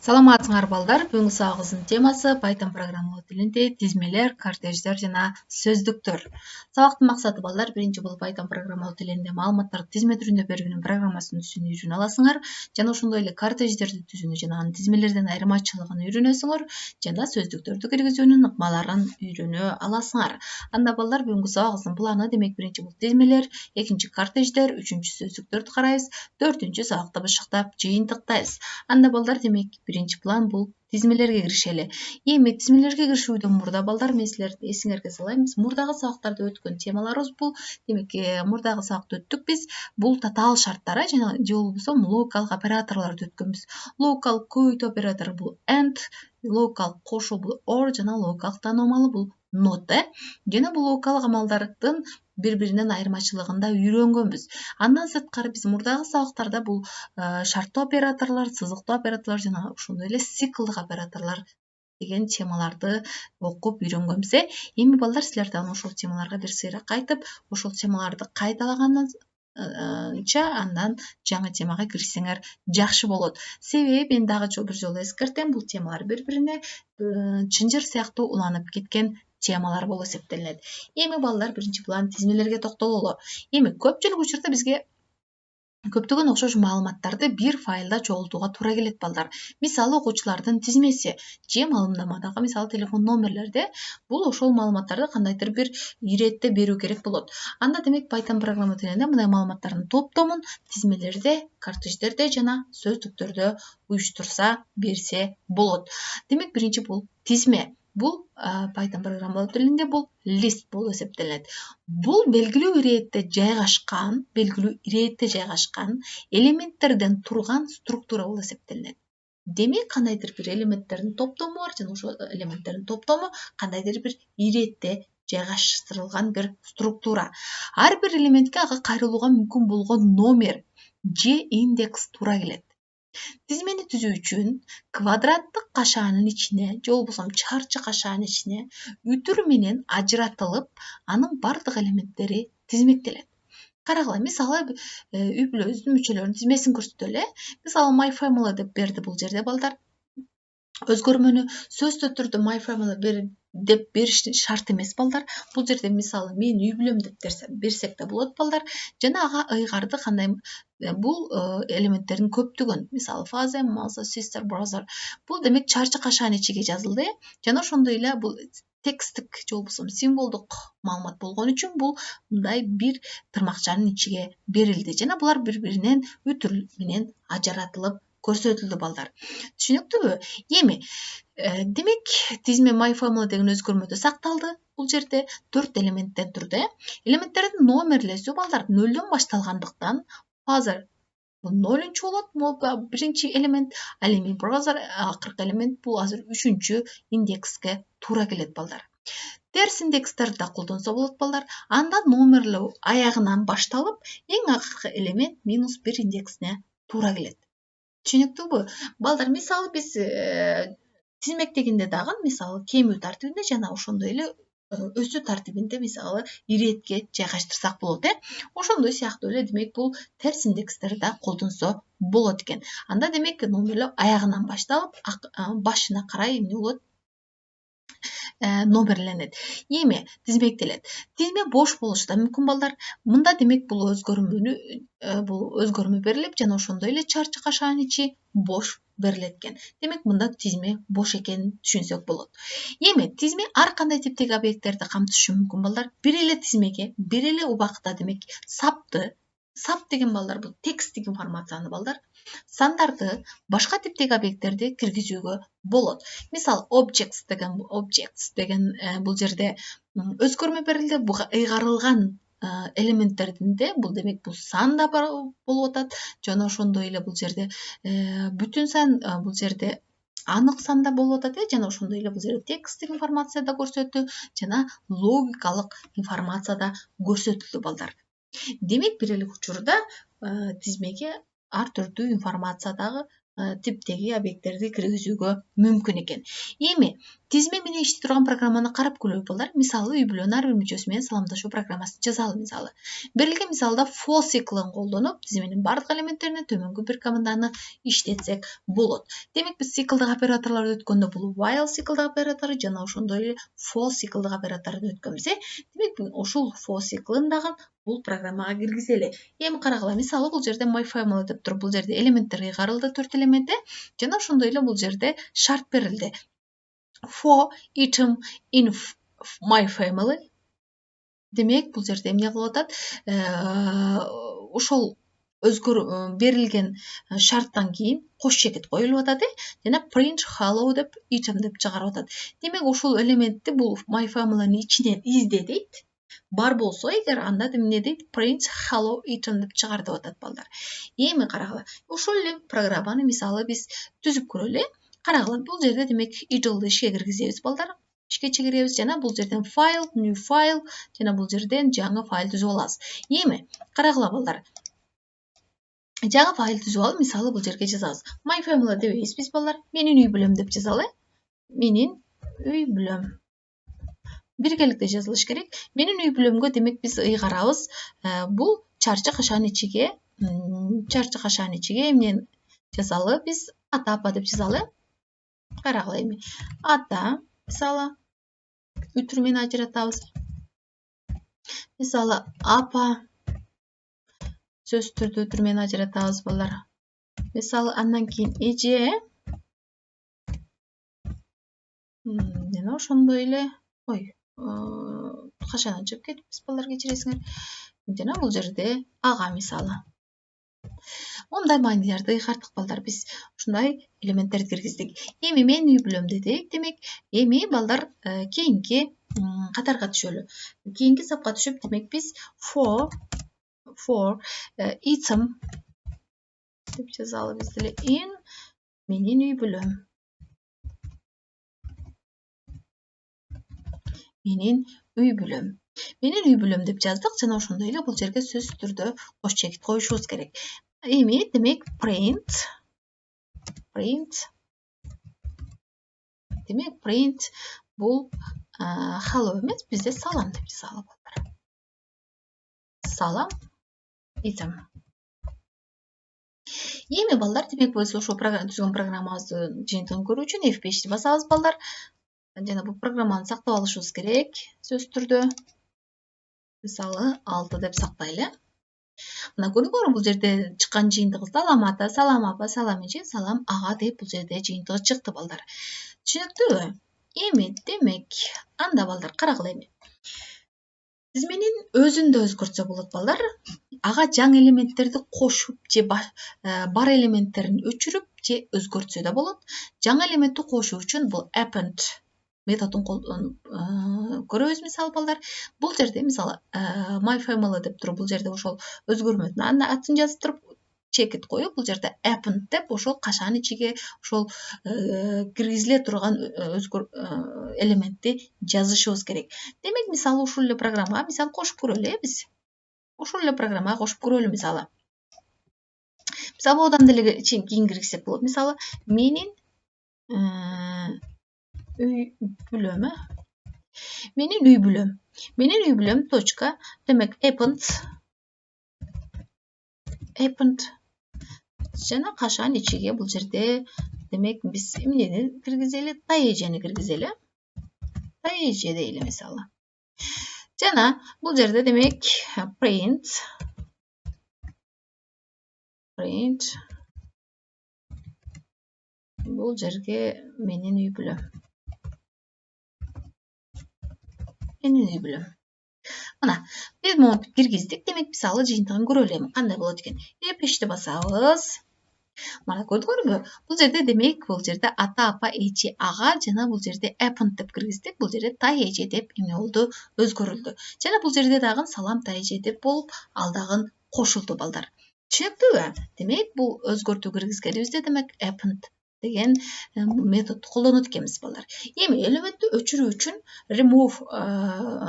Саламатсыңар балдар, бүгүнкү сабагыбыздын темасы Python программалоо тилинде тизмелер, кортеждер жана сөздүктөр. Сабактын максаты балдар, биринчи бул Python программалоо тилинде маалыматтарды тизме түрүндө бергенин программасын түзүүнү үйрөнө аласыңар, жана ошондой эле кортеждерди түзүүнү жана анын тизмелерден айырмачылыгын үйрөнөсүңөр, жана сөздүктөрдү киргизүүнүн ыкмаларын үйрөнө аласыңар. Анда балдар, бүгүнкү сабагыбыздын планы демек биринчи бул тизмелер, экинчи кортеждер, үчүнчү сөздүктөрдү карайбыз, төртүнчү сабакта бышыктап жыйынтыктайбыз. Анда балдар, демек биринчи план бул тизмелерге киришели. Эми тизмелерге киришүүдөн мурда балдар, мен силерди эсиңерге салайын. Биз мурдагы сабактарда өткөн темаларыбыз бул. Демек, мурдагы сабакта өттүк биз бул татаал шарттар жана же болбосо логикалык операторлорду өткөнбүз. Логикалык көбөйтүү оператору бул and, логикалык кошуу бул or жана логикалык тааномалы бул not. Жана бул логикалык амалдардын бири-биринен айырмачылыгын да үйрөнгөнбүз. Андан сырткары биз мурдагы сабактарда бул шарттуу операторлор, сызыктуу операторлор жана ошондой эле циклдык операторлор деген темаларды окуп үйрөнгөнбүз. Эми балдар, силер дагы ошол темаларга бир сыйрак кайтып, ошол темаларды кайталагандан андан жаңы темага киришсеңер жакшы болот. Себеби мен дагы бир жолу эскертем, бул темалар бири-бирине чынжыр сыяктуу уланып кеткен темалар болуп эсептелинет. Эми балдар, биринчи план тизмелерге токтололу. Эми көпчүлүк учурда бизге көптөгөн окшош маалыматтарды бир файлда чогултууга туура келет балдар. Мисалы, окуучулардын тизмеси же маалымдамадагы мисалы телефон номерлерде бул ошол маалыматтарды кандайдыр бир иретте берүү керек болот. Анда демек Python программа тилинде мындай маалыматтардын топтомун тизмелерде, кортеждерде жана сөздүктөрдө уюштурса берсе болот. Демек биринчи бул тизме. Бул Python программалоо тилинде бул list болуп эсептелет. Бул белгилүү иретте жайгашкан элементтерден турган структура болуп эсептелинет. Демек, кандайдыр бир элементтердин топтому бар жана ошол элементтердин топтому кандайдыр бир иретте жайгаштырылган бир структура. Ар бир элементке ага кайрылууга мүмкүн болгон номер же индекс туура келет. Тизмени түзүү үчүн квадраттык кашаанын ичине же болбосо чарчы кашаанын ичине үтүр менен ажыратылып, анын бардык элементтери тизмектелет. Карагыла, мисалы, үй бүлөбүздүн мүчөлөрүнүн тизмесин көрсөтөлү. Мисалы, my family деп берди бул жерде балдар. Өзгөрмөнү сөзсүз түрдө my family деп бериш шарт эмес балдар. Бул жерде мисалы мен үй бүлөм деп берсек да болот балдар. Жана ага ыйгарды кандай бул элементтердин көптүгүн, мисалы father, mother, sister, brother. Бул демек чарчы кашаанын ичиге жазылды. Жана ошондой эле бул текстик же болбосо символдук маалымат болгон үчүн бул мындай бир тырмакчанын ичиге берилди. Жана булар бири-биринен үтүр менен ажыратылып көрсөтүлдү балдар. Түшүнүктүүбү? Эми демек тизме my family деген өзгөрмөдө сакталды. Бул жерде 4 элементтен турду. Элементтердин номерлесүү балдар 0дөн башталгандыктан father бул 0-чу болот, биринчи элемент, ал эми brother акыркы элемент бул азыр 3-чү индекске туура келет балдар. Терс индекстерди да колдонсо болот балдар. Анда номерлөө аягынан башталып, эң акыркы элемент -1 индексине туура келет. Түшүнүктүүбү? Балдар, мисалы биз тизмектегенде дагы мисалы кемүү тартибинде жана ошондой эле өсүү тартибинде мисалы иретке жайгаштырсак болот. Ошондой сыяктуу эле демек бул терс индекстерди да колдонсо болот экен. Анда демек номерлөө аягынан башталып, башына карай эмне болот? Номерленет. Эми тизмектелет. Тизме бош болушу да мүмкүн балдар. Мында демек бул өзгөрмө берилип, жана ошондой эле чарчы кашаанын ичи бош берилет экен. Демек мында тизме бош экенин түшүнсөк болот. Эми тизме ар кандай типтеги объекттерди камтышы мүмкүн балдар. Бир эле тизмеге, бир эле убакта демек сап деген балдар бул текстик информацияны балдар. Сандарды, башка типтеги объекттерди киргизүүгө болот. Мисалы, objects деген бул жерде өзгөрмө берилди. Буга ыйгарылган элементтердинде бул демек бул сан да болуп атат. Жана ошондой эле бул жерде бүтүн сан бул жерде анык санда болуп атат, жана ошондой эле бул жерде текстик информация да көрсөтүлдү, жана логикалык информация да көрсөтүлдү балдар. Демек бир эле учурда тизмеге ар түрдүү информация дагы типтеги объекттерди киргизүүгө мүмкүн экен. Эми тизме менен иштей турган программаны карап көрөлү балдар. Мисалы үй бүлөнүн ар бир мүчөсү менен саламдашуу программасын жазалы. Мисалы берилген мисалда for циклын колдонуп тизменин бардык элементтерине төмөнгү бир команданы иштетсек болот. Демек биз циклдык операторлорду өткөндө бул while циклдык оператору жана ошондой эле for циклдык операторун өткөнбүз. Демек ушул for циклын дагы бул программага киргизели. Эми карагыла, мисалы бул жерде my family деп туруп, бул жерде элементтер ыйгарылды, 4 элементи, жана ошондой эле бул жерде шарт берилди. For item in my family. Демек бул жерде эмне кылып атат? Ошол берилген шарттан кийин кош чекит коюлуп атат, жана print hello деп item деп чыгарып атат. Демек ошол элементти бул my family'нын ичинен изде дейт. Бар болсо эгер, анда эмне дейт? Print hello item деп чыгар деп атат балдар. Эми карагыла, ошол эле программаны мисалы биз түзүп көрөлү. Карагыла, бул жерде демек idle'ды ишке киргизебиз балдар. Ишке чыгарабыз, жана бул жерден file, new file, жана бул жерден жаңы файл түзүп алабыз. Эми карагыла балдар. Жаңы файл түзүп алып, мисалы бул жерге жазабыз. My family дебейбиз биз балдар. Менин үй бүлөм деп жазалы. Менин үй бүлөм. Биргеликте жазылыш керек. Менин үй бүлөмгө демек биз ыйгарабыз. Бул чарчы кашанын ичиге, эмнени жазалы? Биз ата апа деп жазалы. Карагыла эми. Ата, мисалы, үтүр менен ажыратабыз. Мисалы, апа сөз түрдө үтүр менен ажыратабыз балдар. Мисалы, андан кийин эже. Жана ошондой эле, кашан чыгып кетиппиз балдар, кечиресиңер. Жана бул жерде ага мисалы. Мондай маанилерди ыйгардык балдар, биз ушундай элементтерди киргиздик. Эми менин үй бүлөм дедик, демек эми балдар кийинки катарга түшөлү. Кийинки сапка түшүп, демек биз for item деп жазалы биз деле in менин үй бүлөм. Менин үй бүлөм. Менин үй бүлөм деп жаздык, жана ошондой эле бул жерге сөз түрдө кош чекит коюшубуз керек. Эми демек print. Демек print бул hello эмес, бизде салам деп жазалы балдар. Салам item. Эми балдар, демек биз ошол түзгөн программабызды жыйынтыгын көрүү үчүн F5-ти басабыз балдар. Жана бул программаны сактап алышыбыз керек сөз түрдө. Мисалы 6 деп сактайлы. Мына көрдүңөрбү, бул жерде чыккан жыйынтыгы салам ата, салам апа, салам эже, салам ага деп бул жерде жыйынтыгы чыкты балдар. Түшүнүктүүбү? Эми демек анда балдар карагыла эми. Тизменин өзүндө өзгөртсө болот балдар. Ага жаңы элементтерди кошуп же бар элементтерин өчүрүп же өзгөртсө да болот. Жаңы элементти кошуу үчүн бул append методун көрөбүз мисалы балдар. Бул жерде мисалы my family деп туруп, бул жерде ошол өзгөрмөдүн атын жазып туруп чекит коюп, бул жерде append деп ошол кашанын ичиге ошол киргизиле турган элементти жазышыбыз керек. Демек мисалы ушул эле программага мисалы кошуп көрөлү биз. Ушул эле программага кошуп көрөлү мисалы. Мисалы одан деле кийин киргизсек болот. Мисалы менин үй бүлөм. Менин үй бүлөм. Менин үй бүлөм точка. Демек append. Жана кашан ичиге бул жерде демек биз эмнени киргизели? Тай эжени киргизели. Тай эже дейли мисалы. Жана бул жерде демек print бул жерге менин үй бүлөм. Менин үй бүлөм. Мына, биз муну киргиздик, демек мисалы жыйынтыгын көрөлү эми кандай болот экен. F5-ти басабыз. Мына көрдүңөрбү? Бул жерде демек бул жерде ата, апа, эже, ага жана бул жерде append деп киргиздик. Бул жерде тай эже деп эмне болду? Өзгөрүлдү. Жана бул жерде дагы салам тай эже деп болуп, ал дагы кошулду балдар. Түшүнүктүүбү? Демек бул өзгөртүү киргизгенибизде демек append деген методду колдонот экенбиз балдар. Эми элементти өчүрүү үчүн remove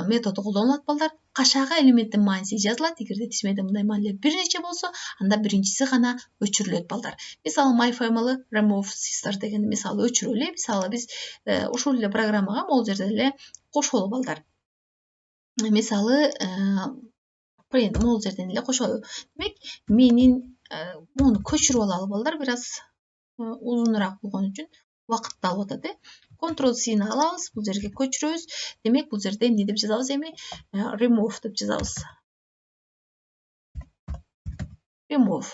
методу колдонулат балдар. Кашаага элементтин мааниси жазылат. Эгерде тизмеде мындай маанилер бир нече болсо, анда биринчиси гана өчүрүлөт балдар. Мисалы my family remove sister дегенди мисалы өчүрөлү. Мисалы биз ушул эле программага могул жерде эле кошолу балдар. Мисалы print могул жерден эле кошолу. Демек менин муну көчүрүп алалы балдар, бир аз узунураак болгон үчүн убакытты алып атат. Ctrl+C-ни алабыз, бул жерге көчүрөбүз. Демек бул жерде эмне деп жазабыз эми? Remove деп жазабыз. Remove.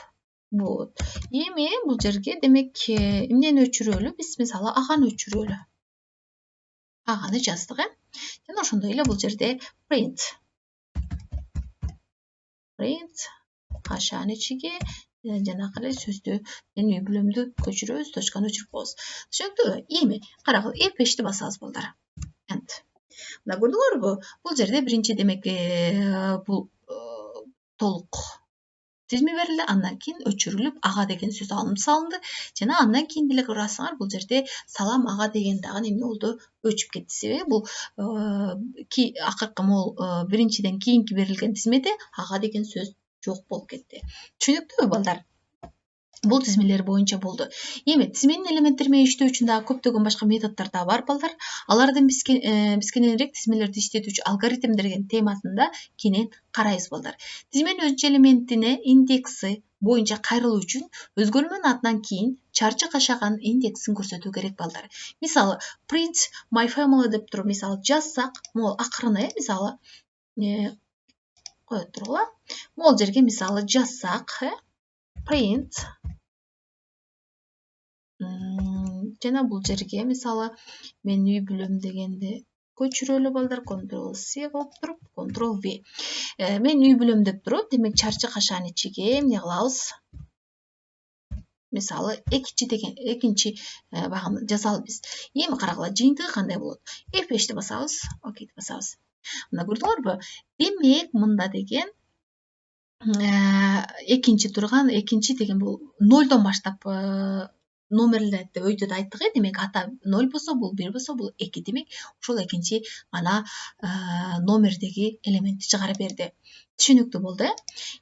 Вот. Эми бул жерге демек эмнени өчүрөлү? Биз мисалы аганы өчүрөлү. Аганы жаздык, Жана ошондой эле бул жерде print. Print кашаанын ичиге жанакы эле сөздү менин үй бүлөмдү көчүрөбүз, точканы өчүрүп коебуз. Түшүнүктүүбү? Эми карагыла, F5-ти басабыз балдар. End. Мына көрдүңөрбү? Бул жерде биринчи демек бул толук тизми берилди, андан кийин өчүрүлүп ага деген сөз алынып салынды. Жана андан кийин деле көрасыңар, бул жерде салам ага деген дагы эмне болду? Өчүп кетти. Себеби бул акыркы могул биринчиден кийинки берилген тизмеде ага деген сөз жок болуп кетти. Түшүнүктүүбү балдар? Бул тизмелер боюнча болду. Эми тизменин элементтери менен иштөө үчүн дагы көптөгөн башка методдор да бар балдар. Алардын биз кененирээк тизмелерди иштетүүчү алгоритм деген темасында кенен карайбыз балдар. Тизменин өзүнчө элементине индекси боюнча кайрылуу үчүн өзгөрмөнүн атынан кийин чарчы кашаганын индексин көрсөтүү керек балдар. Мисалы print my family деп туруп мисалы жазсак, могул акырына мисалы кое тургула. Могул жерге мисалы жазсак, print жана бул жерге мисалы мен үй бүлөм дегенди көчүрөлү балдар. Ctrl+C кылып туруп, Ctrl+V. Мен үй бүлөм деп туруп, демек чарчы кашаанын ичиге эмне кылабыз? Мисалы экинчи багымды жазалы биз. Эми карагыла, жыйынтыгы кандай болот? F5-ти басабыз, ОК басабыз. Мына көрдүңөрбү? Демек мында деген экинчи турган, экинчи деген бул 0дон баштап номерлерди өйдөдө айттык. Демек ата 0 болсо, бул 1 болсо, бул 2. Демек ушул экинчи ана номердеги элементти чыгарып берди. Түшүнүктүү болду,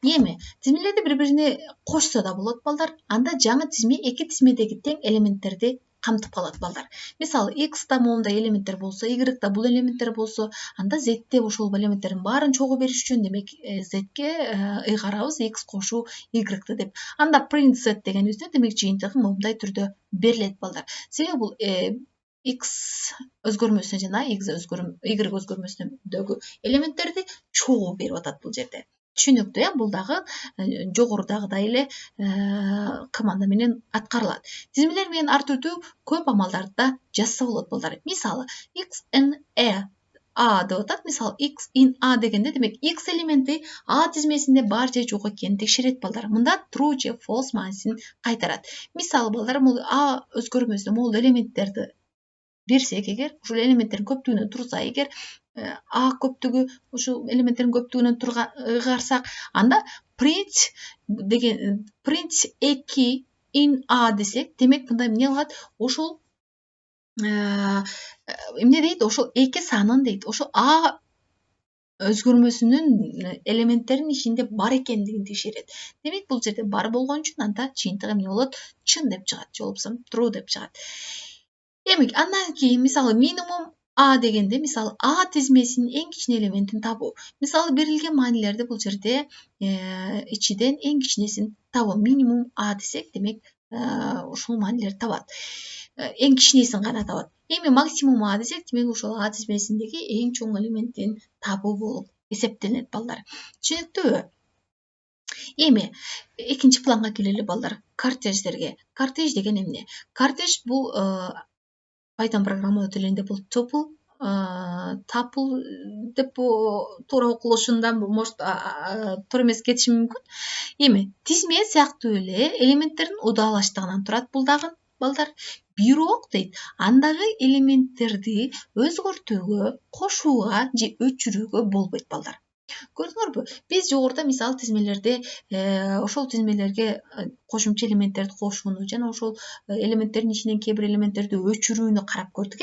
Эми тизмелерди бири-бирине кошсо да болот балдар. Анда жаңы тизме эки тизмедеги тең элементтерди камтып калат балдар. Мисалы X-та моундай элементтер болсо, Y-та бул элементтер болсо, анда Z-те ошол элементтердин баарын чогуу бериш үчүн демек Z-ке ыйгарабыз, X кошуу Y-ты деп. Анда print Z дегенибизде демек жыйынтыгы моундай түрдө берилет балдар. Себеби бул X өзгөрмөсүнө жана Y өзгөрмөсүнөдөгү элементтерди чогуу берип атат бул жерде. Түшүнүктүү, бул дагы жогорудагыдай эле команда менен аткарылат. Тизмелер менен ар түрдүү көп амалдарды да жазса болот балдар. Мисалы X in A деп атат. Мисалы X in A дегенде демек X элементи A тизмесинде бар же жок экенин текшерет балдар. Мында true же false маанисин кайтарат. Мисалы балдар, бул A өзгөрмөсүнө могул элементтерди берсек эгер, ушул элементтердин көптүгүнөн турса эгер, A көптүгү ушул элементтердин көптүгүнөн ыйгарсак, анда print 2 in A десек, демек мында эмне кылат? Ошол эмне дейт? Ошол 2 санын дейт. Ошол A өзгөрмөсүнүн элементтеринин ичинде бар экендигин текшерет. Демек бул жерде бар болгон үчүн анда жыйынтыгы эмне болот? Чын деп чыгат, же болбосо true деп чыгат. Эми андан кийин мисалы минимум A дегенде мисалы A тизмесинин эң кичине элементин табуу. Мисалы берилген маанилерди бул жерде ичиден эң кичинесин табуу. Минимум A десек, демек ушул маанилерди табат. Эң кичинесин гана табат. Эми максимум A десек, демек ушул A тизмесиндеги эң чоң элементтин табуу болуп эсептелет балдар. Түшүнүктүүбү? Эми экинчи планга келели балдар, кортеждерге. Кортеж деген эмне? Кортеж бул Python программалоо тилинде бул tuple деп туура окулушундан может туура эмес кетиши мүмкүн. Эми тизме сыяктуу эле элементтердин удаалаштыгынан турат бул дагы балдар. Бирок дейт, андагы элементтерди өзгөртүүгө, кошууга же өчүрүүгө болбойт балдар. Көрдүңөрбү? Биз жогоруда мисалы тизмелерде ошол тизмелерге кошумча элементтерди кошууну жана ошол элементтердин ичинен кээ бир элементтерди өчүрүүнү карап көрдүк.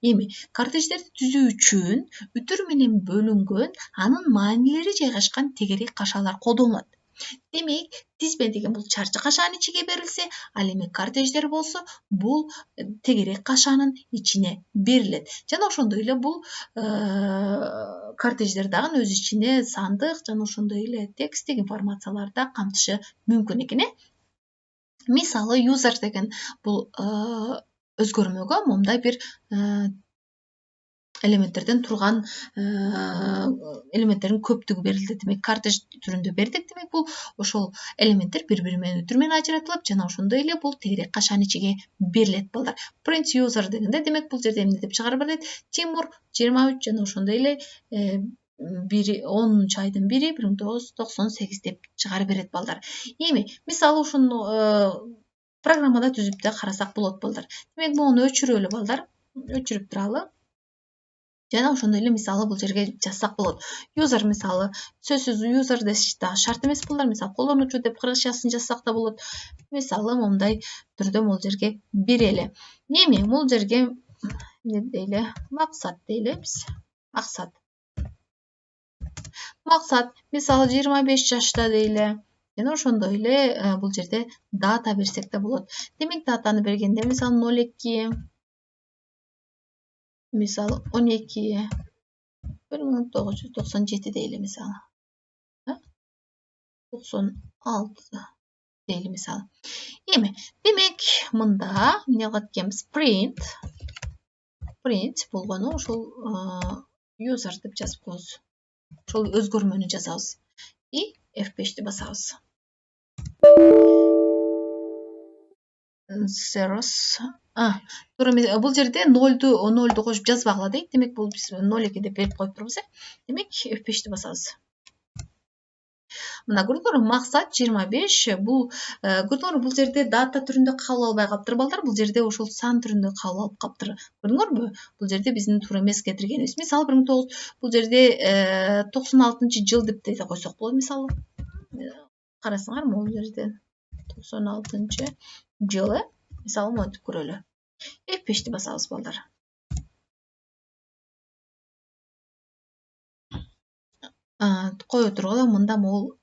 Эми кортеждерди түзүү үчүн үтүр менен бөлүнгөн анын маанилери жайгашкан тегерек кашалар колдонулат. Демек, тизме деген бул чарчы кашанын ичине берилсе, ал эми кортеждер болсо бул тегерек кашанын ичине берилет. Жана ошондой эле бул кортеждер дагы өз ичине сандык жана ошондой эле текстик информацияларды да камтышы мүмкүн экен. Мисалы, user деген бул өзгөрмөгө мындай бир элементтерден турган элементтердин көптүгү берилди. Демек, кортеж түрүндө бердик. Демек, бул ошол элементтер бири-бири менен өтүр менен ажыратылып, жана ошондой эле бул тегерек кашанын ичине берилет балдар. Print user дегенде, демек, бул жерде эмне деп чыгарып берилет? Тимур 23 жана ошондой эле 10-айдын 1-и 1998 деп чыгарып берет балдар. Эми, мисалы ушуну программада түзүп да карасак болот балдар. Демек, муну өчүрөлү балдар. Өчүрүп туралы. Жана ошондой эле мисалы бул жерге жазсак болот. User мисалы сөзсүз user деш да шарт эмес балдар. Мисалы колдонуучу деп кыргызчасын жазсак да болот. Мисалы мындай түрдө бул жерге берели. Эми бул жерге эмне дейли? Максат дейли биз. Максат мисалы 25 жашта дейли. Жана ошондой эле бул жерде дата берсек да болот. Демек, датаны бергенде мисалы 02 мисалы 12 1997 дейли мисалы. 96 дейли мисалы. Эми, демек, мында эмне кылат экенбиз? Print болгону ошол user деп жазып коебуз. Ошол өзгөрмөнү жазабыз. И F5-ти басабыз. Бул жерде 0ду кошуп жазбагыла дейт. Демек, бул биз 02 деп берип коюп турбуз. Демек, F5-ти басабыз. Мына көрдүңөрбү? Максат 25. Бул көрдүңөрбү? Бул жерде дата түрүндө кабыл албай калыптыр балдар. Бул жерде ошол сан түрүндө кабыл алып калыптыр. Көрдүңөрбү? Бул жерде биздин туура эмес кетиргенибиз. Мисалы 1900 бул жерде 96-жыл деп да койсок болот. Мисалы карасаңар, бул жерде 96-жылы. Мисалы монтип көрөлү. F5-ти басабыз балдар. Кое тургула мында бул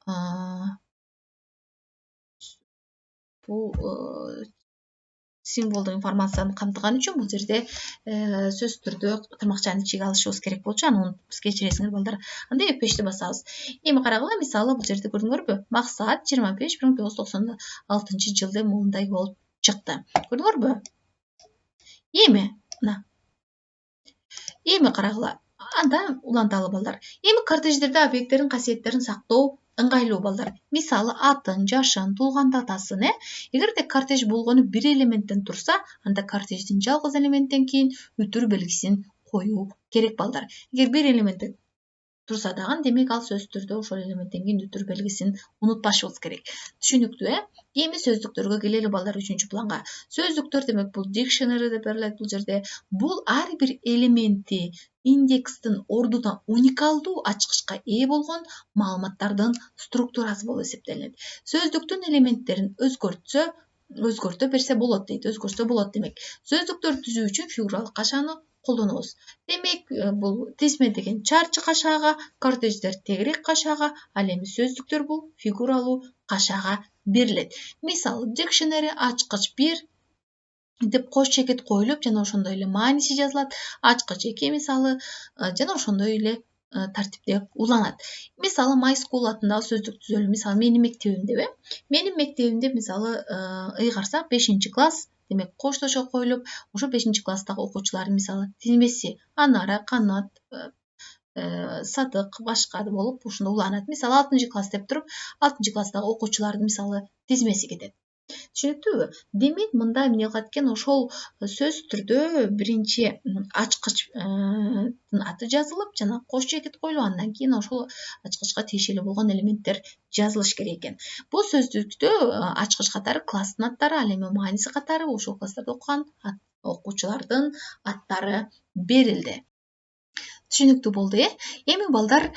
символдук информацияны камтыган үчүн бул жерде сөз түрдө тырмакчанын ичине алышыбыз керек болчу. Аны биз кечиресиңер балдар. Анда F5-ти басабыз. Эми карагыла, мисалы бул жерде көрдүңөрбү? Максат 25 1996-жылда мындай болуп чыкты. Көрдүңөрбү? Эми карагыла. Анда уланталы балдар. Эми кортеждерде объекттердин касиеттерин сактоо ыңгайлуу балдар. Мисалы атын, жашын, туулган датасын, эгерде кортеж болгону бир элементтен турса, анда кортеждин жалгыз элементтен кийин үтүр белгисин коюу керек балдар. Эгер бир элементтен турса дагы, демек ал сөз түрдө ошол элементтен кийин үтүр белгисин унутпашыбыз керек. Түшүнүктүү, Эми сөздүктөргө келели балдар 3-планга. Сөздүктөр демек бул dictionary деп берилет бул жерде. Бул ар бир элементи индекстин ордуна уникалдуу ачкычка ээ болгон маалыматтардын структурасы болуп эсептелинет. Сөздүктүн элементтерин өзгөртө берсе болот дейт. Өзгөрсө болот демек. Сөздүктөр түзүү үчүн фигуралык кашаны колдонобуз. Демек, бул тизме деген чарчы кашаага, кортеждер тегерек кашаага, ал эми сөздүктөр бул фигуралуу кашаага берилет. Мисалы, dictionary ачкыч 1 деп кош чекет коюлуп, жана ошондой эле мааниси жазылат. Ачкыч 2 мисалы, жана ошондой эле тартипте уланат. Мисалы, my school атындагы сөздүк түзөлү. Мисалы, менин мектебимде, менин мектебимде мисалы ыйгарсак 5-класс, демек коштошо коюлуп, ошо 5-класстагы окуучулардын мисалы тизмеси Анара, Канат, Садык, башка болуп ушунда уланат. Мисалы 6-класс деп туруп, 6-класстагы окуучулардын мисалы тизмеси кетет. Түшүнүктүүбү? Демек, мында эмне кылат экен? Ошол сөз түрдө биринчи ачкычтын аты жазылып, жана кош чекет коюлуп, андан кийин ошол ачкычка тиешелүү болгон элементтер жазылыш керек экен. Бул сөздүктө ачкыч катары класстын аттары, ал эми мааниси катары ошол класстарда окуган окуучулардын аттары берилди. түшүнүктүү болду эми балдар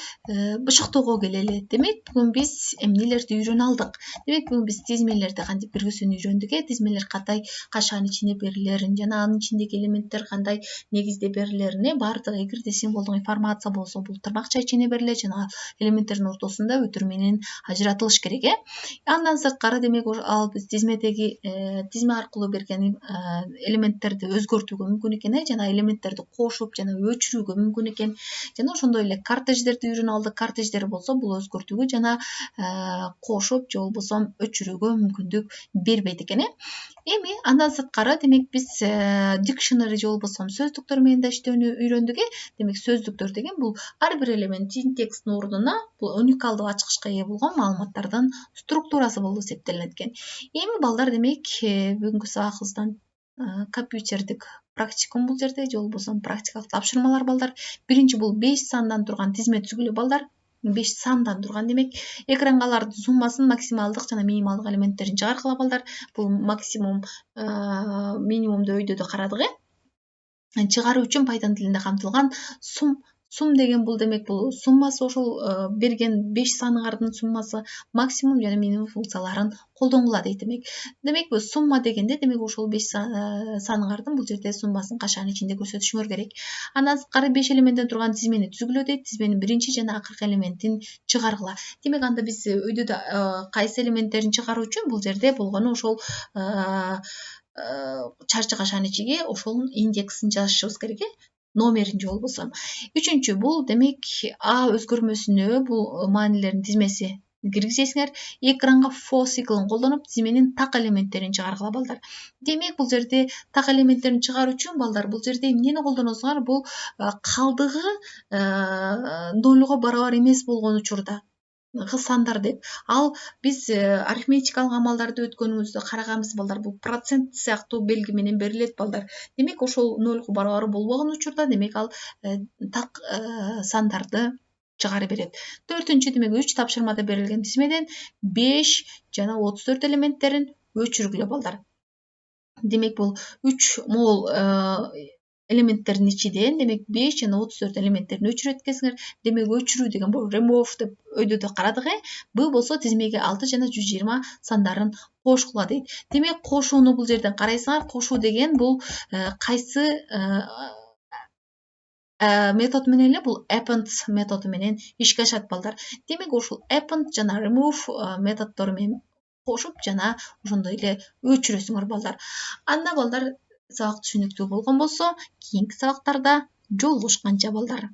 бышыктоого келели. Демек бүгүн биз эмнелерди үйрөнө алдык. Демек бүгүн биз тизмелерди кантип киргизүүнү үйрөндүк. Тизмелер качан ичине берилерин жана анын ичиндеги элементтер кандай негизде берилерин баардыгы эгерде символдук информация болсо бул тырнакча ичине берилет жана элементтердин ортосунда өтүр менен ажыратылыш керек. Андан сырткары демек ал биз тизмедеги тизме аркылуу берген элементтерди өзгөртүүгө мүмкүн экен жана элементтерди кошуп жана өчүрүүгө мүмкүн экен. Жана ошондой эле кортеждерди үйрөнө алдык. Кортеждер болсо бул өзгөртүүгө жана кошуп же болбосо өчүрүүгө мүмкүндүк бербейт экен. Эми андан сырткары демек биз dictionary же болбосо сөздүктөр менен да иштөөнү үйрөндүк. Демек сөздүктөр деген бул ар бир элемент текстин ордуна бул уникалдуу ачкычка ээ болгон маалыматтардын структурасы болуп эсептелинет экен. Эми балдар демек бүгүнкү сабагыбыздан компьютердик практикум бул жерде же болбосо практикалык тапшырмалар балдар. Биринчи бул 5 сандан турган тизме түзгүлө балдар. 5 сандан турган демек экранга алардын суммасын максималдык жана минималдык элементтерин чыгаргыла балдар. Бул максимум минимумду өйдө да карадык. Чыгаруу үчүн Python тилинде камтылган сум деген бул демек бул суммасы ошол берген 5 саныңардын суммасы максимум жана минимум функцияларын колдонгула дейт. Демек бул сумма дегенде демек ошол 5 саныңардын бул жерде суммасын качан ичинде көрсөтүшүңөр керек. Андан сырткары 5 элементтен турган тизмени түзгүлө дейт. Тизменин биринчи жана акыркы элементин чыгаргыла. Демек анда биз өйдөдө кайсы элементтерин чыгаруу үчүн бул жерде болгону ошол чарчы кашан ичиге ошонун индексин жазышыбыз керек. Номерин же болбосо. Үчүнчү бул демек А өзгөрмөсүнө бул маанилердин тизмеси киргизесиңер. Экранга for циклын колдонуп тизменин так элементтерин чыгаргыла балдар. Демек бул жерде так элементтерин чыгаруу үчүн балдар бул жерде эмнени колдоносуңар? Бул калдыгы 0 барабар эмес болгон учурда сандар деп. Ал биз арифметикалык амалдарды өткөнүбүздө караганбыз балдар. Бул процент сыяктуу белги менен берилет балдар. Демек ошол 0 барабар болбогон учурда демек ал так сандарды чыгара берет. 4-чү демек 3 тапшырмада берилген тизмеден 5 жана 34 элементтерин өчүргүлө балдар. Демек бул 3 мол элементтердин ичинен демек 5 жана 34 элементтерин өчүрөт экенсиңер. Демек өчүрүү деген бул remove деп өйдөдө карадык. Бул болсо тизмеге 6 жана 120 сандарын кошкула дейт. Демек кошууну бул жерден карайсыңар. Кошуу деген бул кайсы метод менен эле бул append методу менен ишке ашат балдар. Демек ошол append жана remove методдору менен кошуп жана ошондой эле өчүрөсүңөр балдар. Анда балдар сабак түшүнүктүү болгон болсо, кийинки сабактарда жолугушканча балдар.